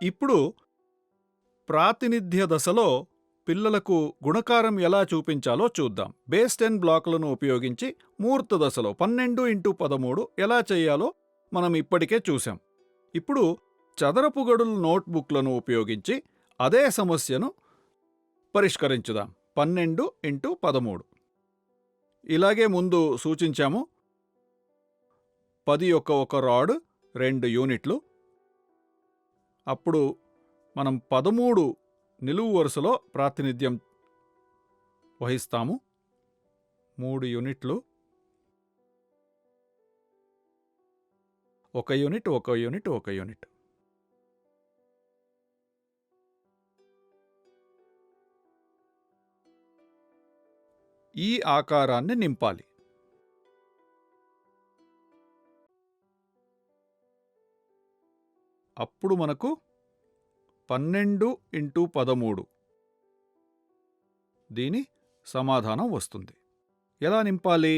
ఇప్పుడు ప్రాతినిధ్య దశలో పిల్లలకు గుణకారం ఎలా చూపించాలో చూద్దాం. బేస్ 10 బ్లాకులను ఉపయోగించి మూర్త దశలో 12x13 ఎలా చేయాలో మనం ఇప్పటికే చూసాం. ఇప్పుడు చదరపు గడుల నోట్బుక్లను ఉపయోగించి అదే సమస్యను పరిష్కరించుదాం. 12x13 ఇలాగే ముందు సూచించాము. 10 యొక్క ఒక రాడ్ 2 యూనిట్లు. అప్పుడు మనం 13 నిలువు వరుసలో ప్రాతినిధ్యం వహిస్తాము. 3 యూనిట్లు, 1 యూనిట్, 1 యూనిట్, 1 యూనిట్. ఈ ఆకారాన్ని నింపాలి. అప్పుడు మనకు 12x13 దీని సమాధానం వస్తుంది. ఎలా నింపాలి?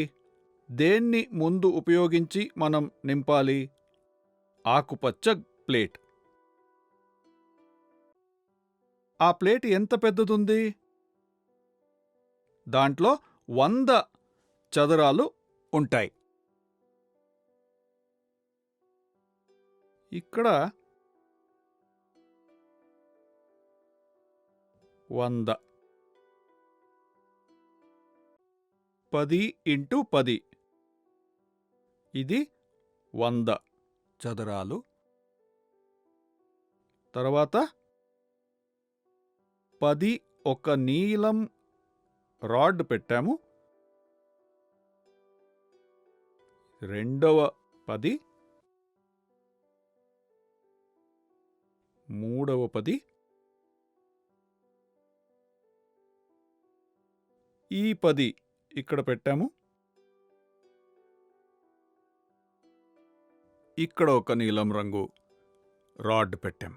దేన్ని ముందు ఉపయోగించి మనం నింపాలి? ఆకుపచ్చ ప్లేట్. ఆ ప్లేట్ ఎంత పెద్దదుంది? దాంట్లో 100 చదరాలు ఉంటాయి. ఇక్కడ 100 10x10 ఇది 100 చదరాలు. తర్వాత 10 ఒక నీలం రాడ్ పెట్టాము. రెండవ 10, మూడవ 10, ఈ 10 ఇక్కడ పెట్టాము. ఇక్కడ ఒక నీలం రంగు రాడ్ పెట్టాం.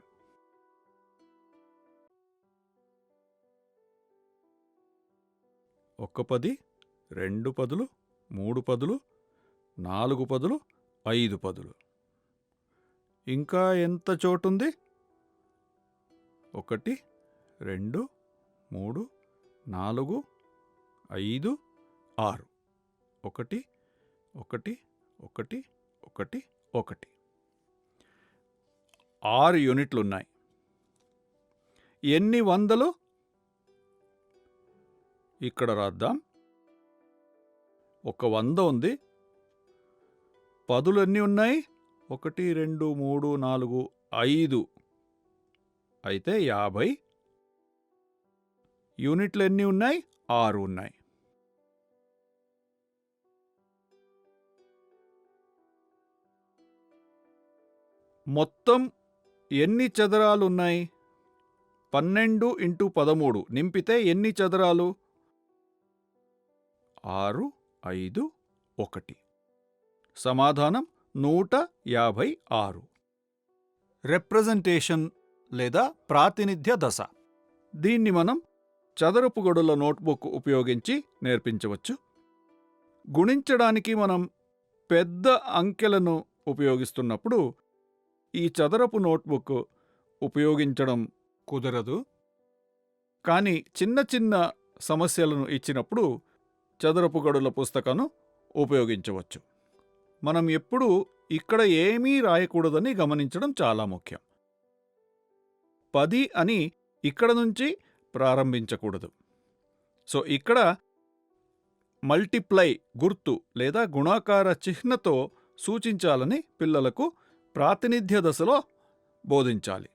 ఒక 10, 2 10, 3 10, 4 10, 5 10. ఇంకా ఎంత చోటుంది? 1 2 3 4 5 6. 1 1 1 1 1. 6 యూనిట్లున్నాయి. ఎన్ని వందలు? ఇక్కడ రాద్దాం. ఒక 100 ఉంది. పదులు ఎన్ని ఉన్నాయి? 1 2 3 4 5. అయితే 50. యూనిట్లు ఎన్ని ఉన్నాయి? 6 ఉన్నాయి. మొత్తం ఎన్ని చదరాలున్నాయి? 12x13 నింపితే ఎన్ని చదరాలు? 6 5 1. సమాధానం 156. రిప్రజెంటేషన్ లేదా ప్రాతినిధ్య దశ. దీన్ని మనం చదరపు గడుల నోట్బుక్ ఉపయోగించి నేర్పించవచ్చు. గుణించడానికి మనం పెద్ద అంకెలను ఉపయోగిస్తున్నప్పుడు ఈ చదరపు నోట్బుక్ ఉపయోగించడం కుదరదు. కానీ చిన్న చిన్న సమస్యలను ఇచ్చినప్పుడు చదరపు గడుల పుస్తకాన్ని ఉపయోగించవచ్చు. మనం ఎప్పుడూ ఇక్కడ ఏమీ రాయకూడదని గమనించడం చాలా ముఖ్యం. 10 అని ఇక్కడ నుంచి ప్రారంభించకూడదు. సో ఇక్కడ మల్టిప్లై గుర్తు లేదా గుణాకార చిహ్నతో సూచించాలని పిల్లలకు ప్రాతినిధ్య దశలో బోధించాలి.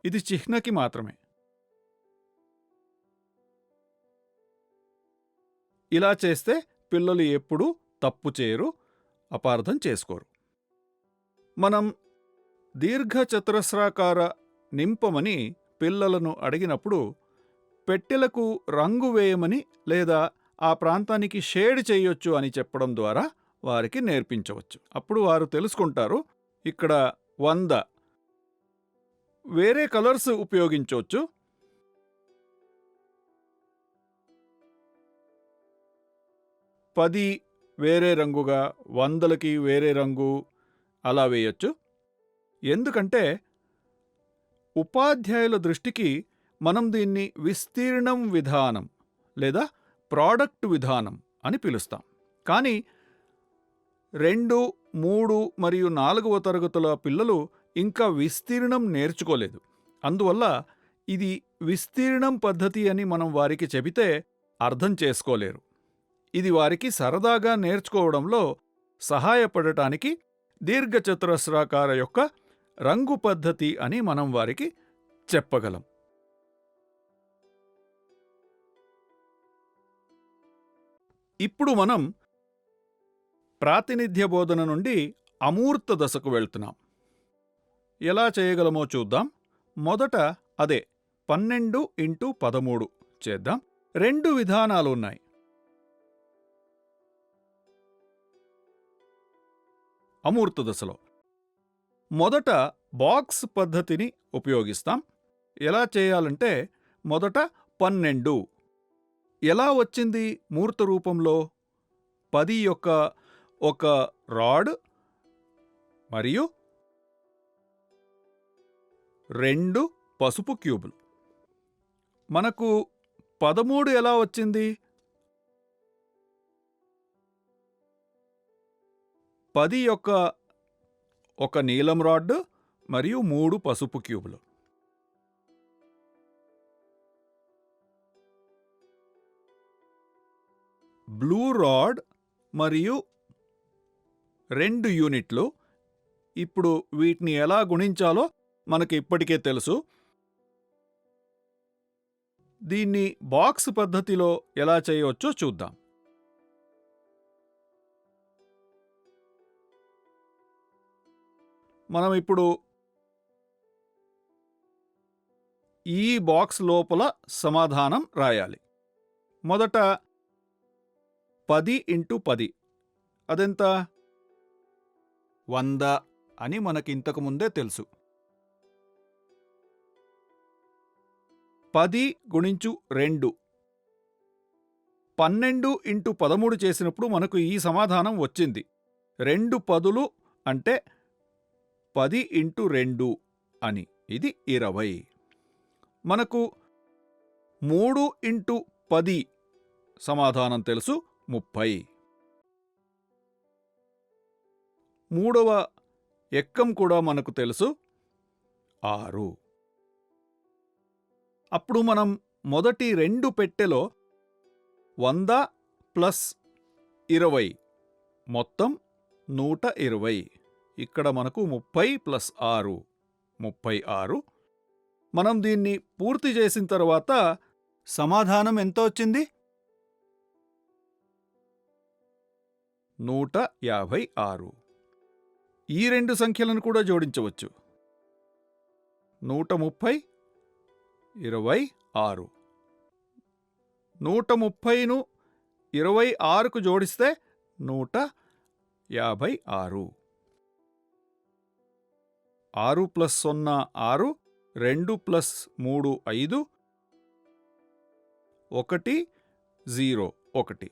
ఇది చిహ్నకి మాత్రమే. ఇలా చేస్తే పిల్లలు ఎప్పుడూ తప్పు చేయరు, అపార్థం చేసుకోరు. మనం దీర్ఘచతురస్రాకార నింపమని పిల్లలను అడిగినప్పుడు పెట్టెలకు రంగు వేయమని లేదా ఆ ప్రాంతానికి షేడ్ చేయొచ్చు అని చెప్పడం ద్వారా వారికి నేర్పించవచ్చు. అప్పుడు వారు తెలుసుకుంటారు ఇక్కడ 100 వేరే కలర్స్ ఉపయోగించవచ్చు. 10 వేరే రంగుగా, 100కి వేరే రంగు అలా వేయొచ్చు. ఎందుకంటే ఉపాధ్యాయుల దృష్టికి మనం దీన్ని విస్తీర్ణం విధానం లేదా ప్రోడక్ట్ విధానం అని పిలుస్తాం. కానీ 2, 3 మరియు 4వ తరగతుల పిల్లలు ఇంకా విస్తీర్ణం నేర్చుకోలేదు. అందువల్ల ఇది విస్తీర్ణం పద్ధతి అని మనం వారికి చెబితే అర్థం చేసుకోలేరు. ఇది వారికి సరదాగా నేర్చుకోవడంలో సహాయపడటానికి దీర్ఘచతురస్రాకార యొక్క రంగు పద్ధతి అని మనం వారికి చెప్పగలం. ఇప్పుడు మనం ప్రాతినిధ్య బోధన నుండి అమూర్త దశకు వెళ్తున్నాం. ఎలా చేయగలమో చూద్దాం. మొదట అదే 12x13 చేద్దాం. 2 విధానాలు ఉన్నాయి. అమూర్త దశలో మొదట బాక్స్ పద్ధతిని ఉపయోగిస్తాం. ఎలా చేయాలంటే మొదట 12 ఎలా వచ్చింది మూర్త రూపంలో? 10 యొక్క ఒక రాడ్ మరియు 2 పసుపు క్యూబులు. మనకు 13 ఎలా వచ్చింది? 10 యొక్క ఒక నీలం రాడ్ మరియు 3 పసుపు క్యూబులు. బ్లూ రాడ్ మరియు 2 యూనిట్లు. ఇప్పుడు వీటిని ఎలా గుణించాలో మనకి ఇప్పటికే తెలుసు. దీన్ని బాక్స్ పద్ధతిలో ఎలా చేయవచ్చో చూద్దాం. మనం ఇప్పుడు ఈ బాక్స్ లోపల సమాధానం రాయాలి. మొదట 10x10 అదెంత? 100 అని మనకింతకు ముందే తెలుసు. 10 గుణించు 2 12x13 చేసినప్పుడు మనకు ఈ సమాధానం వచ్చింది. 2 10లు అంటే 10x2 అని. ఇది 20. మనకు 3x10 సమాధానం తెలుసు, 30. మూడవ ఎక్కం కూడా మనకు తెలుసు, 6. అప్పుడు మనం మొదటి 2 పెట్టెలో 100 ప్లస్ 20 మొత్తం 120. ఇక్కడ మనకు 30 ప్లస్ 6 36. మనం దీన్ని పూర్తి చేసిన తర్వాత సమాధానం ఎంత వచ్చింది? 156. ఈ 2 సంఖ్యలను కూడా జోడించవచ్చు. 130 26. 130ను 26కు జోడిస్తే 156. 6 ప్లస్ 0 6, 2 ప్లస్ 3 5, 1 0 1.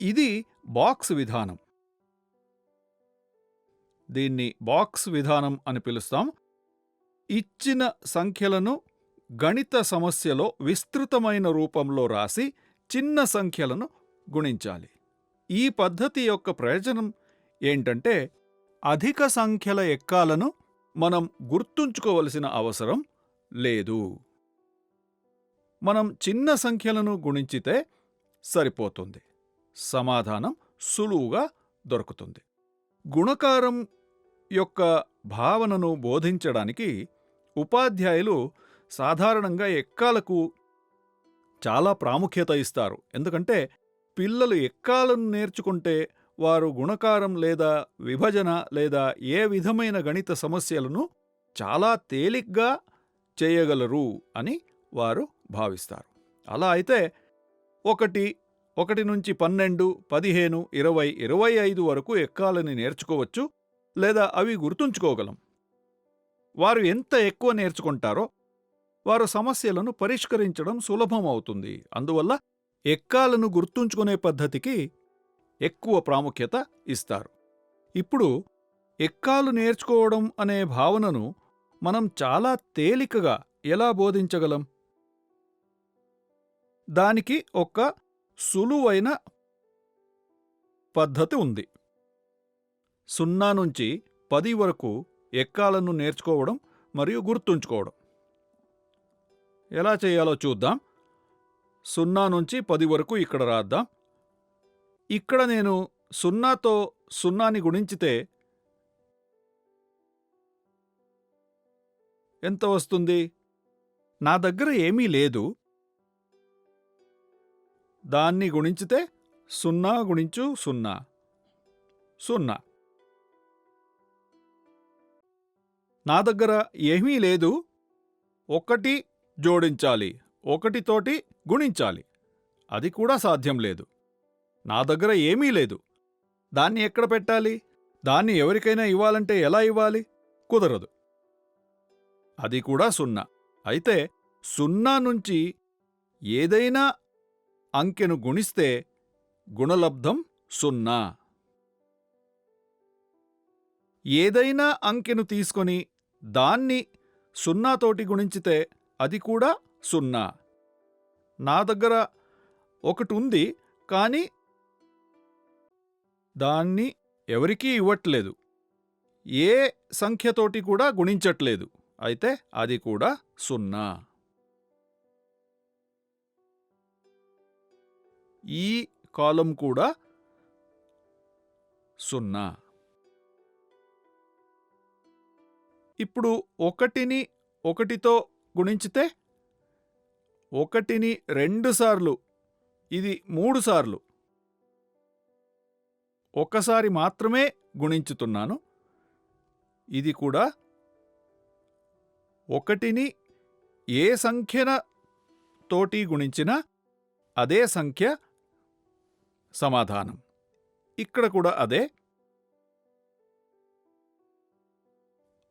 ఇది బాక్స్ విధానం. దీన్ని బాక్స్ విధానం అని పిలుస్తాం. ఇచ్చిన సంఖ్యలను గణిత సమస్యలో విస్తృతమైన రూపంలో రాసి చిన్న సంఖ్యలను గుణించాలి. ఈ పద్ధతి యొక్క ప్రయోజనం ఏంటంటే అధిక సంఖ్యల ఎక్కాలను మనం గుర్తుంచుకోవలసిన అవసరం లేదు. మనం చిన్న సంఖ్యలను గుణించితే సరిపోతుంది. సమాధానం సులువుగా దొరుకుతుంది. గుణకారం యొక్క భావనను బోధించడానికి ఉపాధ్యాయులు సాధారణంగా ఎక్కాలకు చాలా ప్రాముఖ్యత ఇస్తారు. ఎందుకంటే పిల్లలు ఎక్కాలను నేర్చుకుంటే వారు గుణకారం లేదా విభజన లేదా ఏ విధమైన గణిత సమస్యలను చాలా తేలిగ్గా చేయగలరు అని వారు భావిస్తారు. అలా అయితే 1 నుంచి 12, 15, 20, 25 వరకు ఎక్కాలని నేర్చుకోవచ్చు లేదా అవి గుర్తుంచుకోగలం. వారు ఎంత ఎక్కువ నేర్చుకుంటారో వారు సమస్యలను పరిష్కరించడం సులభం అవుతుంది. అందువల్ల ఎక్కాలను గుర్తుంచుకునే పద్ధతికి ఎక్కువ ప్రాముఖ్యత ఇస్తారు. ఇప్పుడు ఎక్కాలు నేర్చుకోవడం అనే భావనను మనం చాలా తేలికగా ఎలా బోధించగలం? దానికి ఒక సులువైన పద్ధతి ఉంది. 0 నుంచి 10 వరకు ఎక్కాలను నేర్చుకోవడం మరియు గుర్తుంచుకోవడం. ఎలా చేయాలో చూద్దాం. 0 నుంచి 10 వరకు ఇక్కడ రాద్దాం. ఇక్కడ నేను 0తో 0ని గుణించితే ఎంత వస్తుంది? నా దగ్గర ఏమీ లేదు. దాన్ని గుణించితే 0 గుణించు 0 0. నా దగ్గర ఏమీ లేదు. 1 జోడించాలి, 1తోటి గుణించాలి. అది కూడా సాధ్యం లేదు. నా దగ్గర ఏమీ లేదు. దాన్ని ఎక్కడ పెట్టాలి? దాన్ని ఎవరికైనా ఇవ్వాలంటే ఎలా ఇవ్వాలి? కుదరదు. అది కూడా 0. అయితే 0 నుంచి ఏదైనా అంకెను గుణిస్తే గుణలబ్ధం 0. ఏదైనా అంకెను తీసుకొని దాన్ని 0 తోటి గుణించితే అది కూడా 0. నా దగ్గర 1 ఉంది, కానీ దాన్ని ఎవరికీ ఇవ్వట్లేదు. ఏ సంఖ్యతోటి కూడా గుణించట్లేదు. అయితే అది కూడా 0. ఈ కాలం కూడా 0. ఇప్పుడు 1ని 1తో గుణించితే 1ని 2 సార్లు, ఇది 3 సార్లు. ఒక్కసారి మాత్రమే గుణించుతున్నాను. ఇది కూడా 1ని ఏ సంఖ్యన తోటి గుణించినా అదే సంఖ్య సమాధానం. ఇక్కడ కూడా అదే.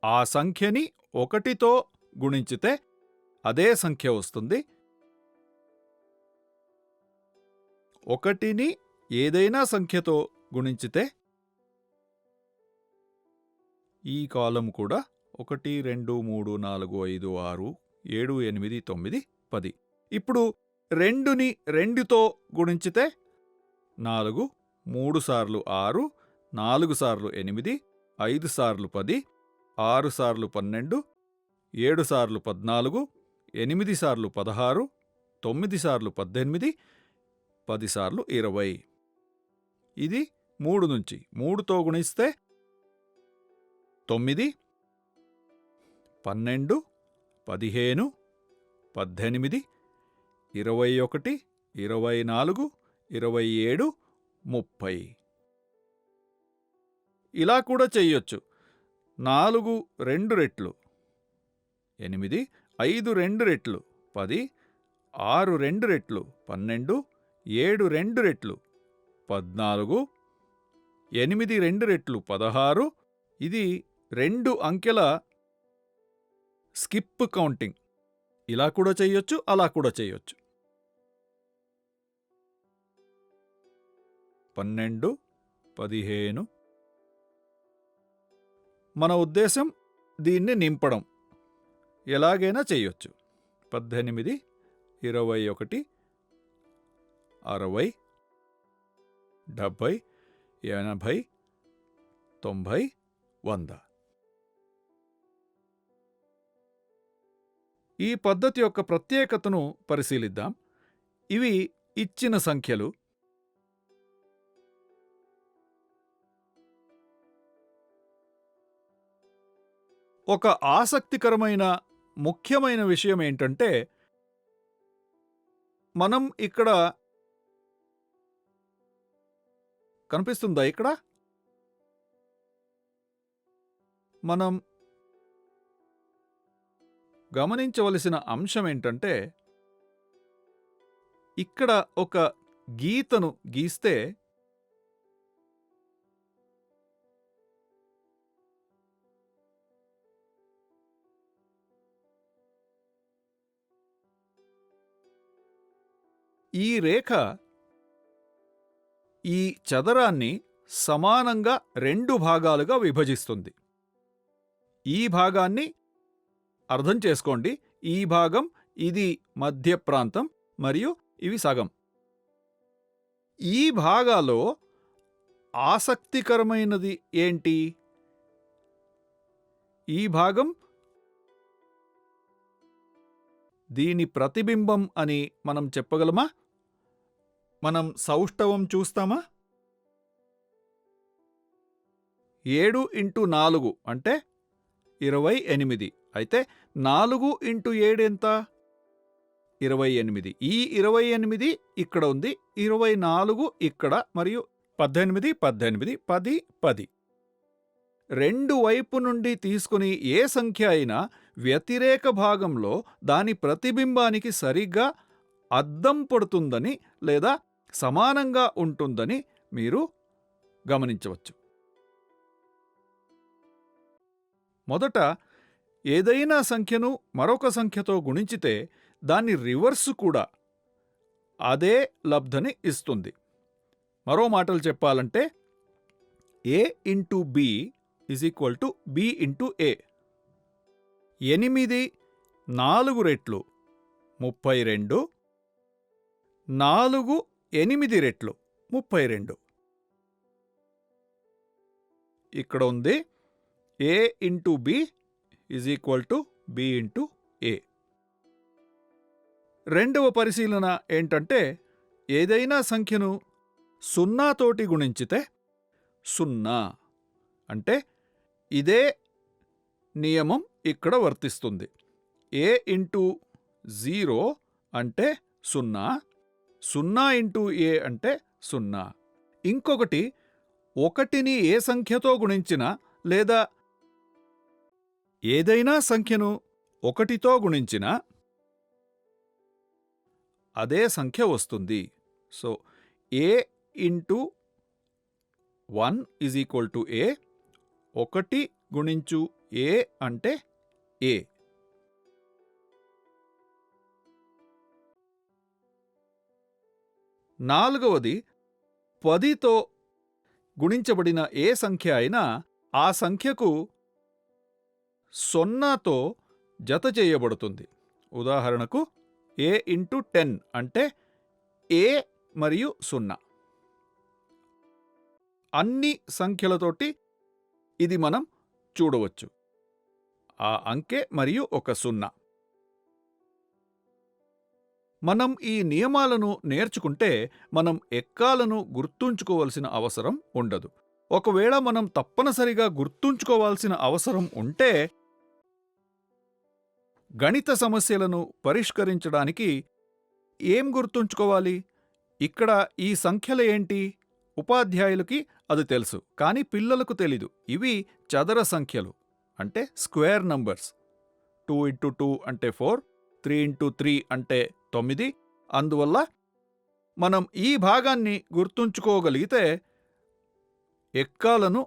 ఆ సంఖ్యని 1తో గుణించితే అదే సంఖ్య వస్తుంది. 1ని ఏదైనా సంఖ్యతో గుణించితే ఈ కాలం కూడా 1 2 3 4 5 6 7 8 9 10. ఇప్పుడు 2ని 2తో గుణించితే 4, 3 సార్లు 6, 4 సార్లు 8, 5 సార్లు 10, 6 సార్లు 12, 7 సార్లు 14, 8 సార్లు 16, 9 సార్లు 18, 10 సార్లు 20. ఇది 3 నుంచి 3తో గుణిస్తే 9, 12, 15, 18, 21, 24, 27, 30. ఇలా కూడా చెయ్యొచ్చు. 4 2 రెట్లు 8, 5 2 రెట్లు 10, 6 2 రెట్లు 12, 7 2 రెట్లు 14, 8 2 రెట్లు 16. ఇది 2 అంకెల స్కిప్ కౌంటింగ్. ఇలా కూడా చెయ్యొచ్చు, అలా కూడా చెయ్యొచ్చు. 12, 15. మన ఉద్దేశం దీన్ని నింపడం. ఎలాగైనా చెయ్యొచ్చు. 18, 21, 60, 70, 80, 90, 100. ఈ పద్ధతి యొక్క ప్రత్యేకతను పరిశీలిద్దాం. ఇవి ఇచ్చిన సంఖ్యలు. ఒక ఆసక్తికరమైన ముఖ్యమైన విషయం ఏంటంటే, మనం ఇక్కడ కనిపిస్తుందా? ఇక్కడ మనం గమనించవలసిన అంశం ఏంటంటే, ఇక్కడ ఒక గీతను గీస్తే ఈ రేఖ ఈ చదరాన్ని సమానంగా 2 భాగాలుగా విభజిస్తుంది. ఈ భాగాన్ని అర్థం చేసుకోండి. ఈ భాగం, ఇది మధ్య ప్రాంతం మరియు ఇవి సగం. ఈ భాగాలో ఆసక్తికరమైనది ఏంటి? ఈ భాగం దీని ప్రతిబింబం అని మనం చెప్పగలమా? మనం సౌష్ఠవం చూస్తామా? 7 ఇంటూ 4 అంటే 28. అయితే 4 ఇంటూ 7 ఎంత? 28. ఈ 28 ఇక్కడ ఉంది, 24 ఇక్కడ, మరియు 18, 18, 10, 10. 2 వైపు నుండి తీసుకుని ఏ సంఖ్య అయినా వ్యతిరేక భాగంలో దాని ప్రతిబింబానికి సరిగ్గా అద్దం పడుతుందని లేదా సమానంగా ఉంటుందని మీరు గమనించవచ్చు. మొదట ఏదైనా సంఖ్యను మరొక సంఖ్యతో గుణించితే దాని రివర్సు కూడా అదే లబ్ధిని ఇస్తుంది. మరో మాటలు చెప్పాలంటే a into b is equal to b into a. 8 4 రెట్లు 32, 4 8 రెట్లు 32. ఇక్కడ ఉంది a into b is equal to b into a. రెండవ పరిశీలన ఏంటంటే ఏదైనా సంఖ్యను 0 తోటి గుణించితే 0 అంటే ఇదే నియమం ఇక్కడ వర్తిస్తుంది. a ఇంటూ 0 అంటే 0, 0 ఇంటూ a అంటే 0. ఇంకొకటి, 1ని ఏ సంఖ్యతో గుణించినా లేదా ఏదైనా సంఖ్యను 1తో గుణించినా అదే సంఖ్య వస్తుంది. So a into 1 is equal to a. 1 గుణించు a అంటే a. నాలుగవది, 10తో గుణించబడిన ఏ సంఖ్య అయినా ఆ సంఖ్యకు 0తో జత చేయబడుతుంది. ఉదాహరణకు a ఇంటూ 10 అంటే a మరియు 0. అన్ని సంఖ్యలతోటి ఇది మనం చూడవచ్చు. ఆ అంకె మరియు ఒక 0. మనం ఈ నియమాలను నేర్చుకుంటే మనం ఎక్కాలను గుర్తుంచుకోవలసిన అవసరం ఉండదు. ఒకవేళ మనం తప్పనిసరిగా గుర్తుంచుకోవాల్సిన అవసరం ఉంటే గణిత సమస్యలను పరిష్కరించడానికి ఏం గుర్తుంచుకోవాలి? ఇక్కడ ఈ సంఖ్యలు ఏంటి? ఉపాధ్యాయులకి అది తెలుసు, కానీ పిల్లలకు తెలీదు. ఇవి చదర సంఖ్యలు, అంటే స్క్వేర్ నంబర్స్. 2 ఇంటూ 2 అంటే 4, 3 ఇంటూ 3 అంటే 9. అందువల్ల మనం ఈ భాగాన్ని గుర్తుంచుకోగలిగితే ఎక్కాలను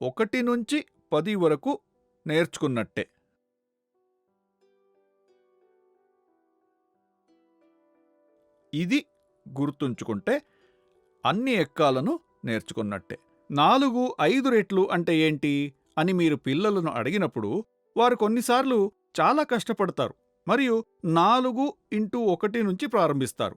1 నుంచి 10 వరకు నేర్చుకున్నట్టే. ఇది గుర్తుంచుకుంటే అన్ని ఎక్కాలను నేర్చుకున్నట్టే. 4 5 రెట్లు అంటే ఏంటి అని మీరు పిల్లలను అడిగినప్పుడు వారు కొన్నిసార్లు చాలా కష్టపడతారు మరియు 4 ఇంటూ 1 నుంచి ప్రారంభిస్తారు.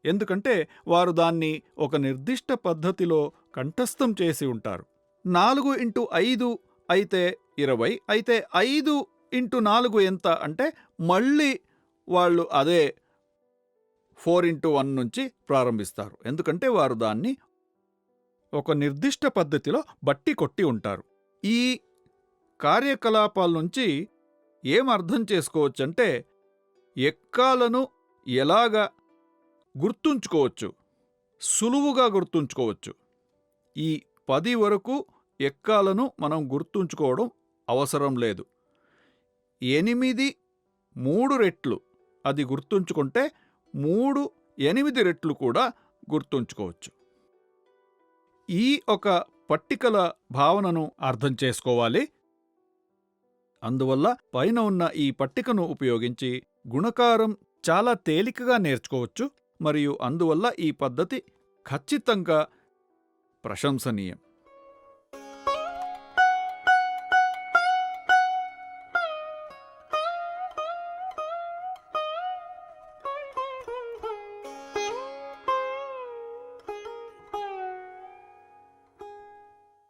ఎందుకంటే వారు దాన్ని ఒక నిర్దిష్ట పద్ధతిలో కంఠస్థం చేసి ఉంటారు. 4 ఇంటూ 5 అయితే 20. అయితే 5 ఇంటూ 4 ఎంత అంటే మళ్ళీ వాళ్ళు అదే 4 ఇంటూ 1 నుంచి ప్రారంభిస్తారు. ఎందుకంటే వారు దాన్ని ఒక నిర్దిష్ట పద్ధతిలో బట్టి కొట్టి ఉంటారు. ఈ కార్యకలాపాల నుంచి ఏం అర్థం చేసుకోవచ్చంటే ఎక్కాలను ఎలాగా గుర్తుంచుకోవచ్చు, సులువుగా గుర్తుంచుకోవచ్చు. ఈ 10 వరకు ఎక్కాలను మనం గుర్తుంచుకోవడం అవసరం లేదు. 8 3 రెట్లు అది గుర్తుంచుకుంటే 3 8 రెట్లు కూడా గుర్తుంచుకోవచ్చు. ఈ ఒక పట్టికల భావనను అర్థం చేసుకోవాలి. అందువల్ల పైన ఉన్న ఈ పట్టికను ఉపయోగించి గుణకారం చాలా తేలికగా నేర్చుకోవచ్చు మరియు అందువల్ల ఈ పద్ధతి ఖచ్చితంగా ప్రశంసనీయం.